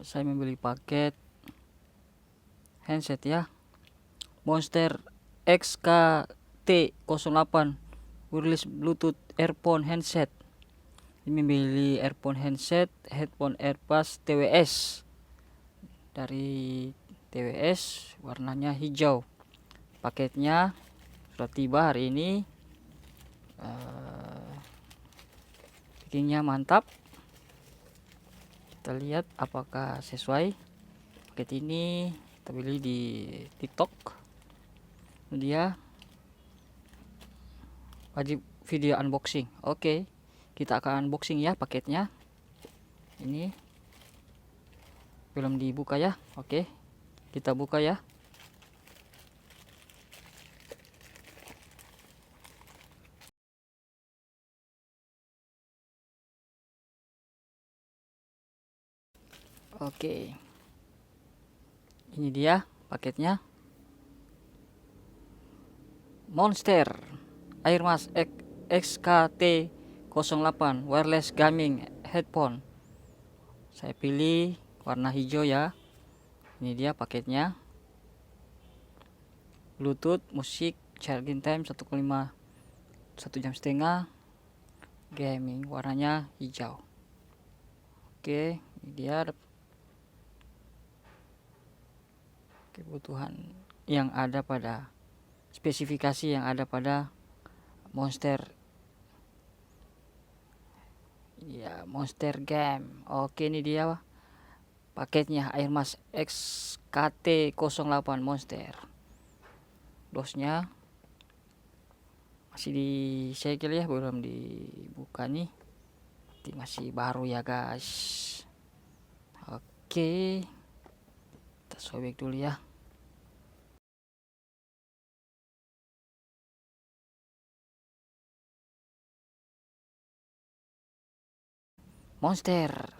Saya membeli paket handset ya, Monster XKT08 wireless Bluetooth earphone handset. Ini membeli earphone handset, headphone AirPods TWS dari TWS, warnanya hijau. Paketnya sudah tiba hari ini. Packingnya mantap. Kita lihat apakah sesuai. Paket ini kita beli di TikTok. Dia wajib video unboxing. Oke, kita akan unboxing ya paketnya. Ini belum dibuka ya. Oke, kita buka ya. Oke, ini dia paketnya. Monster Airmas XKT08 wireless gaming headphone. Saya pilih warna hijau ya. Ini dia paketnya. Bluetooth, musik, charging time 1,5 1,5 jam. Gaming, warnanya hijau. Oke, ini dia kebutuhan yang ada pada spesifikasi yang ada pada Monster ya, Monster Game. Oke, ini dia paketnya Airmas XKT08 Monster. Dosnya masih di segel ya, belum dibuka nih. Masih baru ya guys. Oke, kita sobek dulu ya. Monster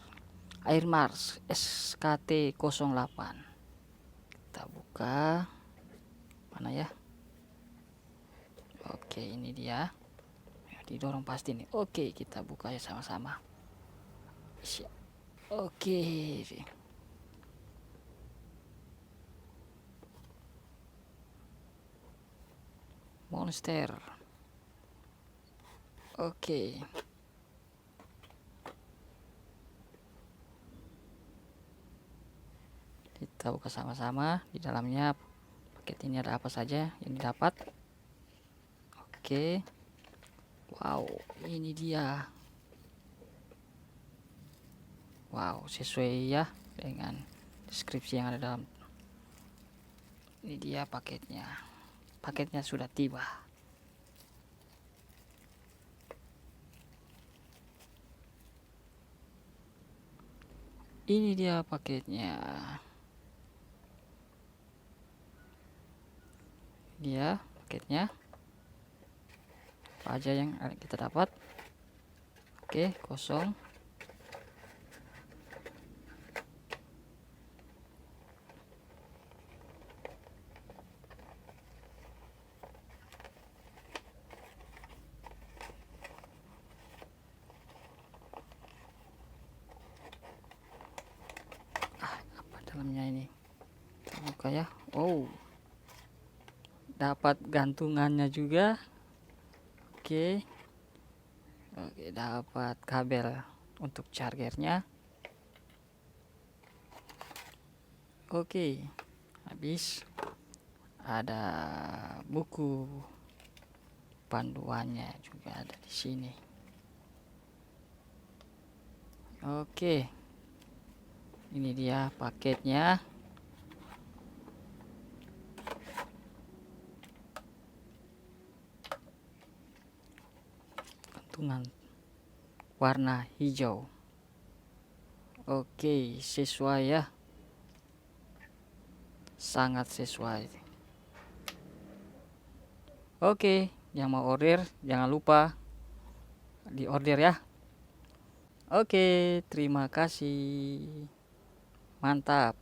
Airmas XKT08. Kita buka. Mana ya? Oke, ini dia. Didorong pasti nih. Oke, kita buka ya sama-sama. Oke. Monster. Oke. Kita buka sama-sama. Di dalamnya paket ini ada apa saja yang didapat. Oke. Wow, ini dia. Wow, sesuai ya dengan deskripsi yang ada dalam. Ini dia paketnya. Paketnya sudah tiba. Ini dia paketnya. Dia paketnya. Apa aja yang kita dapat? Oke, kosong. Apa dalamnya ini? Kita buka ya. Oh, dapat gantungannya juga. Oke, dapat kabel untuk chargernya. Oke, habis ada buku panduannya juga ada di sini. Oke, ini dia paketnya. Gantungan warna hijau. Oke, sesuai ya. Sangat sesuai. Oke, yang mau order jangan lupa di order ya. Oke, terima kasih. Mantap.